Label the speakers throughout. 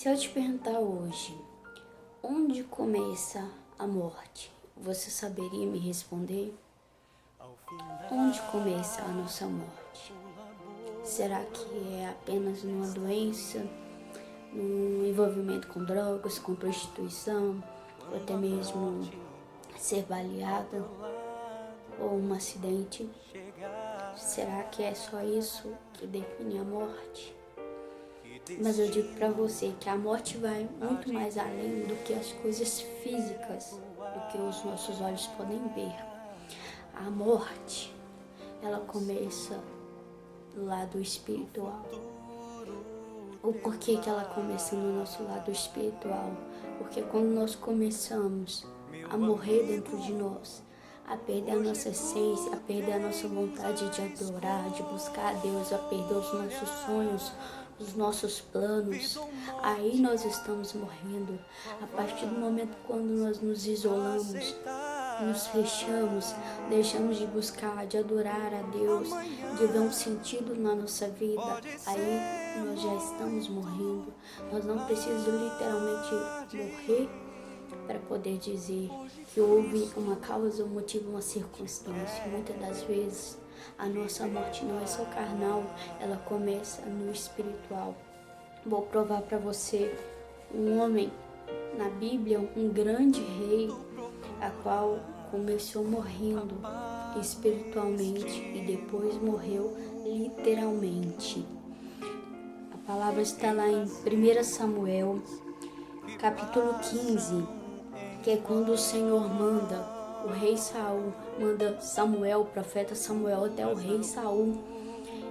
Speaker 1: Se eu te perguntar hoje, onde começa a morte, você saberia me responder? Onde começa a nossa morte? Será que é apenas numa doença, num envolvimento com drogas, com prostituição, ou até mesmo ser baleada, ou um acidente? Será que é só isso que define a morte? Mas eu digo para você que a morte vai muito mais além do que as coisas físicas, do que os nossos olhos podem ver. A morte, ela começa do lado espiritual. O porquê que ela começa no nosso lado espiritual? Porque quando nós começamos a morrer dentro de nós, a perder a nossa essência, a perder a nossa vontade de adorar, de buscar a Deus, a perder os nossos sonhos, os nossos planos, aí nós estamos morrendo. A partir do momento quando nós nos isolamos, nos fechamos, deixamos de buscar, de adorar a Deus, de ver um sentido na nossa vida, aí nós já estamos morrendo. Nós não precisamos literalmente morrer para poder dizer que houve uma causa, um motivo, uma circunstância. Muitas das vezes a nossa morte não é só carnal, ela começa no espiritual. Vou provar para você um homem na Bíblia, um grande rei, a qual começou morrendo espiritualmente e depois morreu literalmente. A palavra está lá em 1 Samuel, capítulo 15, que é quando o Senhor manda, o rei Saul manda Samuel, o profeta Samuel, até o rei Saul,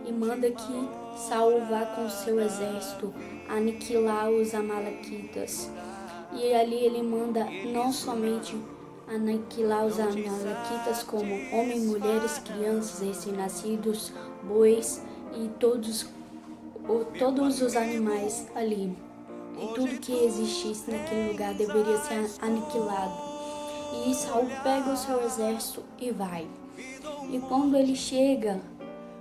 Speaker 1: e manda que Saul vá com seu exército aniquilar os amalequitas. E ali ele manda não somente aniquilar os amalequitas, como homens, mulheres, crianças, recém-nascidos, bois e todos os animais ali. E tudo que existisse naquele lugar deveria ser aniquilado. E Saul pega o seu exército e vai. E quando ele chega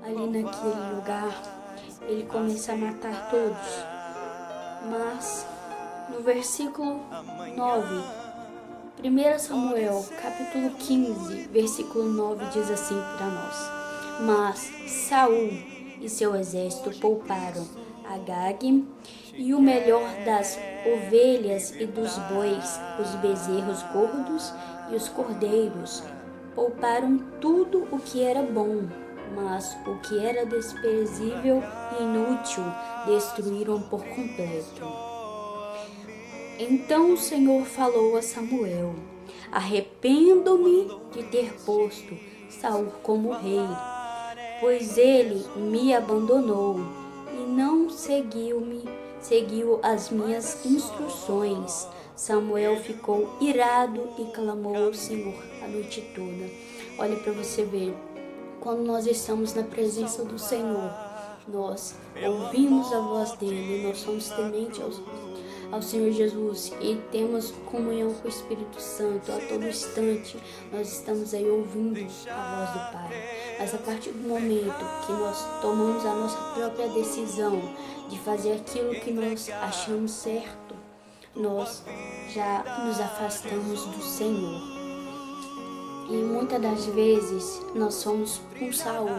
Speaker 1: ali naquele lugar, ele começa a matar todos. Mas no versículo 9, 1 Samuel, capítulo 15, versículo 9, diz assim para nós: Mas Saul e seu exército pouparam Agag e o melhor das ovelhas e dos bois, os bezerros gordos e os cordeiros. Pouparam tudo o que era bom, mas o que era desprezível e inútil destruíram por completo. Então o Senhor falou a Samuel: Arrependo-me de ter posto Saul como rei, pois ele me abandonou e não seguiu as minhas instruções. Samuel ficou irado e clamou ao Senhor a noite toda. Olha para você ver, quando nós estamos na presença do Senhor, nós ouvimos a voz dele, nós somos tementes ao Senhor Jesus e temos comunhão com o Espírito Santo. A todo instante nós estamos aí ouvindo a voz do Pai. Mas a partir do momento que nós tomamos a nossa própria decisão de fazer aquilo que nós achamos certo, nós já nos afastamos do Senhor. E muitas das vezes nós somos um Saul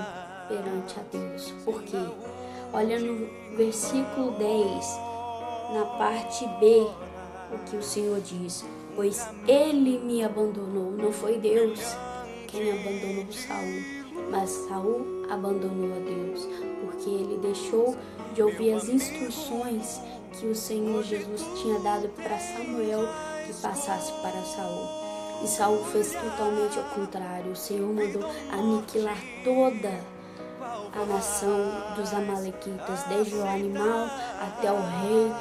Speaker 1: perante a Deus. Por quê? Olha no versículo 10, na parte B, o que o Senhor diz: Pois ele me abandonou. Não foi Deus quem abandonou Saul, mas Saul abandonou a Deus, porque ele deixou de ouvir as instruções que o Senhor Jesus tinha dado para Samuel que passasse para Saul. E Saul fez totalmente ao contrário. O Senhor mandou aniquilar toda a nação dos amalequitas, desde o animal até o rei,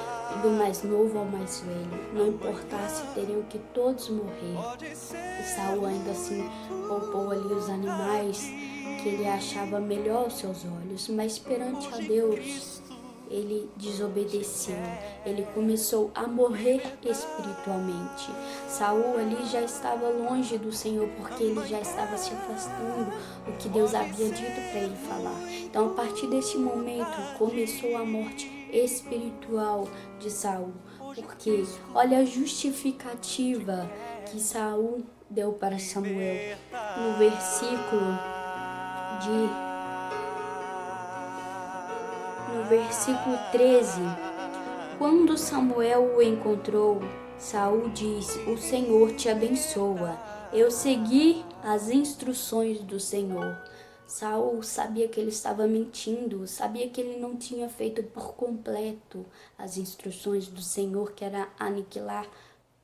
Speaker 1: do mais novo ao mais velho. Não importasse, teriam que todos morrer. E Saul ainda assim poupou ali os animais que ele achava melhor aos seus olhos, mas perante a Deus ele desobedeceu, ele começou a morrer espiritualmente. Saul ali já estava longe do Senhor, porque ele já estava se afastando do que Deus havia dito para ele falar. Então, a partir desse momento, começou a morte espiritual de Saul, porque olha a justificativa que Saul deu para Samuel no versículo 13. Quando Samuel o encontrou, Saul disse: "O Senhor te abençoa. Eu segui as instruções do Senhor." Saul sabia que ele estava mentindo, sabia que ele não tinha feito por completo as instruções do Senhor, que era aniquilar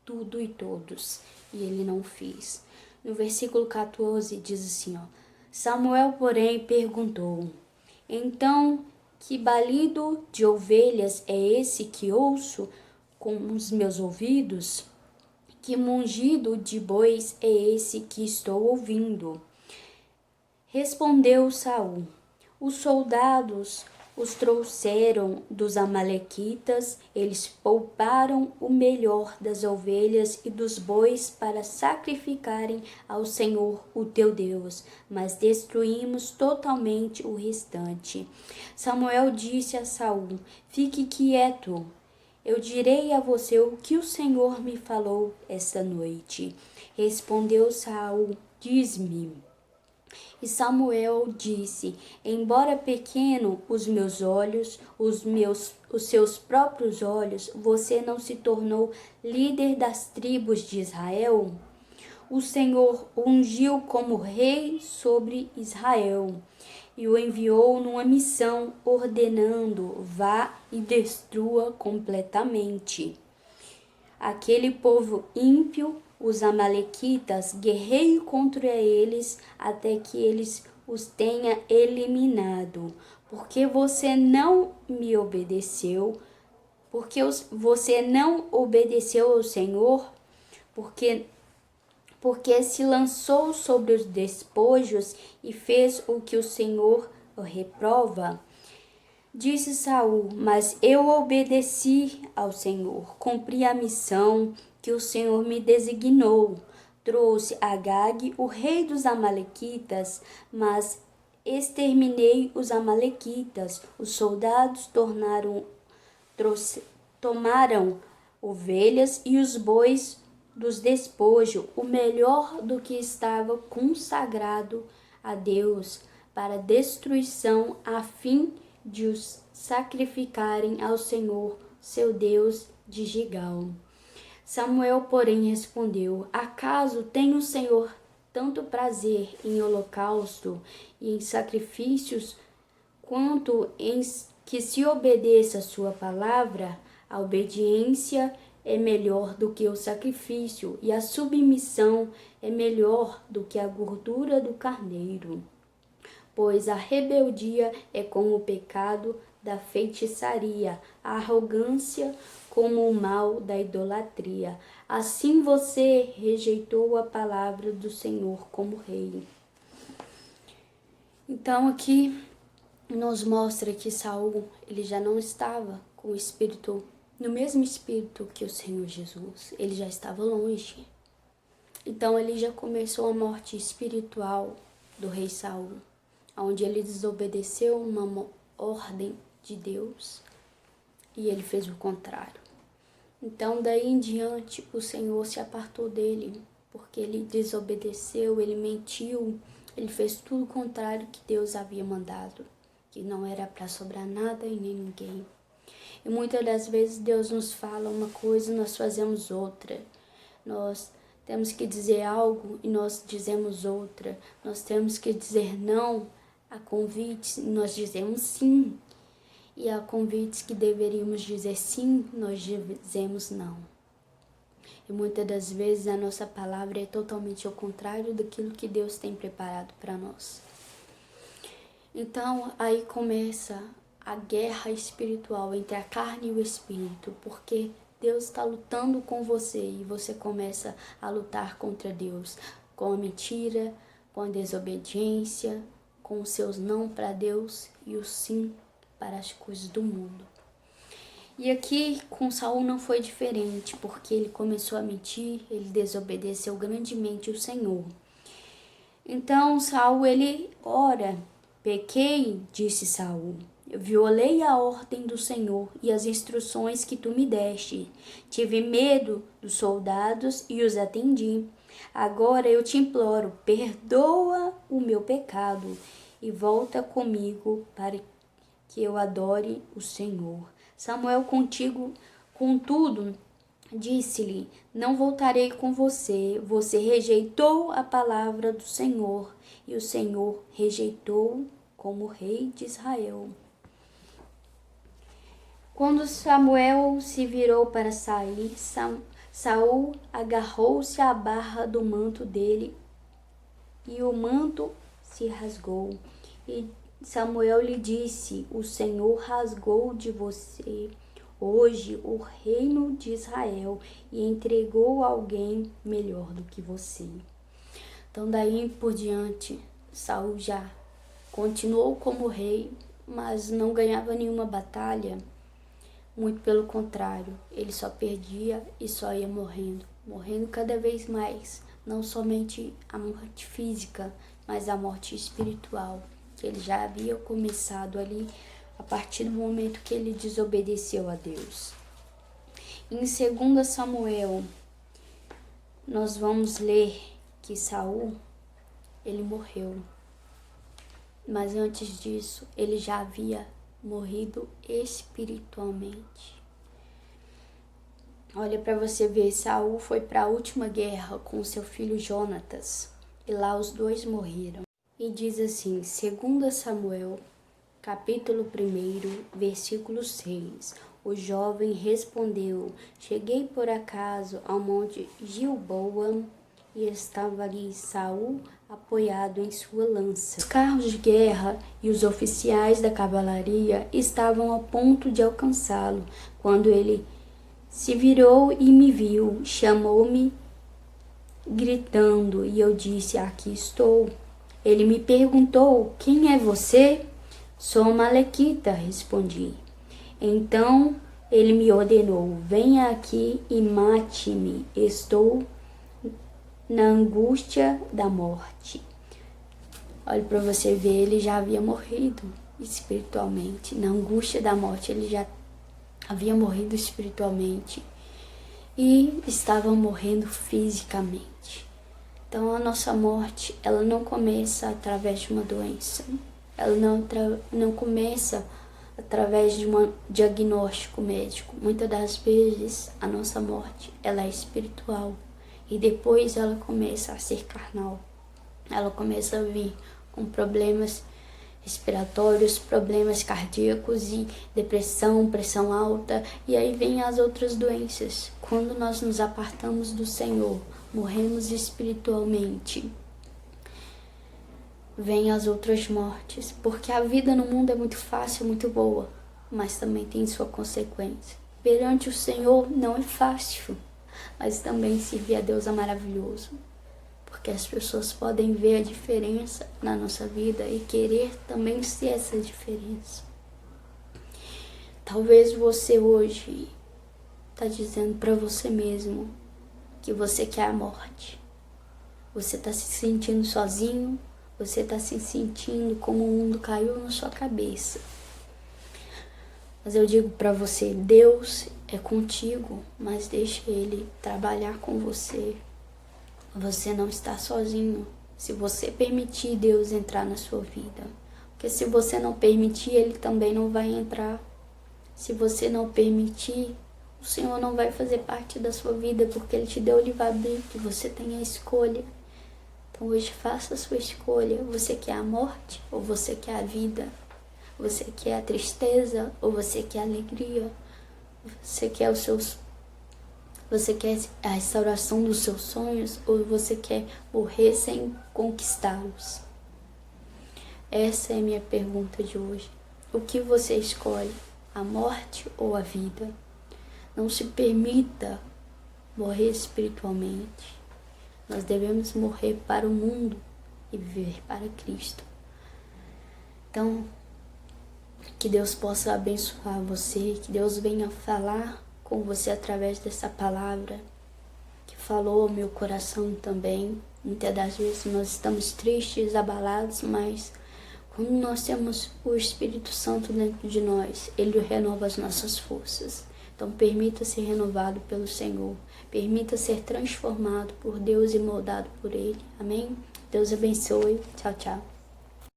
Speaker 1: tudo e todos, e ele não fez. No versículo 14 diz assim, Samuel, porém, perguntou: "Então, que balido de ovelhas é esse que ouço com os meus ouvidos? Que mungido de bois é esse que estou ouvindo?" Respondeu Saul: "Os soldados os trouxeram dos amalequitas, eles pouparam o melhor das ovelhas e dos bois para sacrificarem ao Senhor, o teu Deus, mas destruímos totalmente o restante." Samuel disse a Saul: "Fique quieto. Eu direi a você o que o Senhor me falou esta noite." Respondeu Saul: "Diz-me." E Samuel disse: "Embora pequeno os meus olhos, os seus próprios olhos, você não se tornou líder das tribos de Israel? O Senhor o ungiu como rei sobre Israel e o enviou numa missão, ordenando: vá e destrua completamente aquele povo ímpio, os amalequitas, guerreie contra eles até que eles os tenha eliminado. Porque você não me obedeceu, você não obedeceu ao Senhor, porque se lançou sobre os despojos e fez o que o Senhor o reprova. Disse Saul: "Mas eu obedeci ao Senhor, cumpri a missão que o Senhor me designou. Trouxe Agag, o rei dos amalequitas, mas exterminei os amalequitas. Os soldados tomaram ovelhas e os bois dos despojos, o melhor do que estava consagrado a Deus, para destruição, a fim de os sacrificarem ao Senhor, seu Deus, de Gigal." Samuel, porém, respondeu: "Acaso tem o Senhor tanto prazer em holocausto e em sacrifícios, quanto em que se obedeça a sua palavra? A obediência é melhor do que o sacrifício, e a submissão é melhor do que a gordura do carneiro. Pois a rebeldia é como o pecado da feitiçaria, a arrogância como o mal da idolatria. Assim você rejeitou a palavra do Senhor como rei." Então aqui nos mostra que Saul, ele já não estava com o espírito, no mesmo espírito que o Senhor Jesus, ele já estava longe. Então ele já começou a morte espiritual do rei Saul, onde ele desobedeceu uma ordem de Deus e ele fez o contrário. Então daí em diante o Senhor se apartou dele, porque ele desobedeceu, ele mentiu, ele fez tudo o contrário que Deus havia mandado, que não era para sobrar nada e nem ninguém. E muitas das vezes Deus nos fala uma coisa e nós fazemos outra. Nós temos que dizer algo e nós dizemos outra. Nós temos que dizer não a convites e nós dizemos sim. E a convites que deveríamos dizer sim, nós dizemos não. E muitas das vezes a nossa palavra é totalmente ao contrário daquilo que Deus tem preparado para nós. Então aí começa a guerra espiritual entre a carne e o espírito, porque Deus está lutando com você e você começa a lutar contra Deus, com a mentira, com a desobediência, com os seus não para Deus e o sim para as coisas do mundo. E aqui com Saul não foi diferente, porque ele começou a mentir, ele desobedeceu grandemente o Senhor. Então Saul, ele ora: "Pequei", disse Saul, Eu violei a ordem do Senhor e as instruções que tu me deste. Tive medo dos soldados e os atendi. Agora eu te imploro, perdoa o meu pecado e volta comigo para que eu adore o Senhor. Samuel contudo, disse-lhe: Não voltarei com você. Você rejeitou a palavra do Senhor, e o Senhor rejeitou como rei de Israel. Quando Samuel se virou para sair, Saul agarrou-se à barra do manto dele e o manto se rasgou. E Samuel lhe disse: O Senhor rasgou de você hoje o reino de Israel e entregou a alguém melhor do que você. Então daí por diante, Saul já continuou como rei, mas não ganhava nenhuma batalha. Muito pelo contrário, ele só perdia e só ia morrendo cada vez mais, não somente a morte física, mas a morte espiritual, que ele já havia começado ali a partir do momento que ele desobedeceu a Deus. Em 2 Samuel, nós vamos ler que Saul, ele morreu, mas antes disso, ele já havia morrido espiritualmente. Olha para você ver, Saul foi para a última guerra com seu filho Jonatas, e lá os dois morreram. E diz assim, 2 Samuel, capítulo 1, versículo 6. O jovem respondeu: Cheguei por acaso ao monte Gilboa e estava ali Saul apoiado em sua lança. Os carros de guerra e os oficiais da cavalaria estavam a ponto de alcançá-lo, quando ele se virou e me viu, chamou-me gritando, e eu disse: Aqui estou. Ele me perguntou: Quem é você? Sou Malequita, respondi. Então ele me ordenou: Venha aqui e mate-me. Estou na angústia da morte. Olha para você ver, ele já havia morrido espiritualmente. Na angústia da morte, ele já havia morrido espiritualmente e estava morrendo fisicamente. Então a nossa morte, ela não começa através de uma doença. Ela não começa através de um diagnóstico médico. Muitas das vezes a nossa morte, ela é espiritual. E depois ela começa a ser carnal. Ela começa a vir com problemas respiratórios, problemas cardíacos e depressão, pressão alta. E aí vem as outras doenças. Quando nós nos apartamos do Senhor, morremos espiritualmente, vem as outras mortes. Porque a vida no mundo é muito fácil, muito boa, mas também tem sua consequência. Perante o Senhor não é fácil, mas também servir a Deus é maravilhoso, porque as pessoas podem ver a diferença na nossa vida e querer também ser essa diferença. Talvez você hoje está dizendo para você mesmo que você quer a morte. Você está se sentindo sozinho, você está se sentindo como o mundo caiu na sua cabeça. Mas eu digo para você, Deus é contigo, mas deixa Ele trabalhar com você. Você não está sozinho, se você permitir Deus entrar na sua vida. Porque se você não permitir, Ele também não vai entrar. Se você não permitir, o Senhor não vai fazer parte da sua vida, porque Ele te deu o livre-arbítrio, que você tem a escolha. Então hoje faça a sua escolha. Você quer a morte ou você quer a vida? Você quer a tristeza ou você quer a alegria? Você quer a restauração dos seus sonhos ou você quer morrer sem conquistá-los? Essa é a minha pergunta de hoje. O que você escolhe? A morte ou a vida? Não se permita morrer espiritualmente. Nós devemos morrer para o mundo e viver para Cristo. Então, que Deus possa abençoar você, que Deus venha falar com você através dessa palavra, que falou ao meu coração também. Muitas das vezes nós estamos tristes, abalados, mas Quando nós temos o Espírito Santo dentro de nós, ele renova as nossas forças. Então, permita ser renovado pelo Senhor. Permita ser transformado por Deus e moldado por Ele. Amém? Deus abençoe. Tchau, tchau.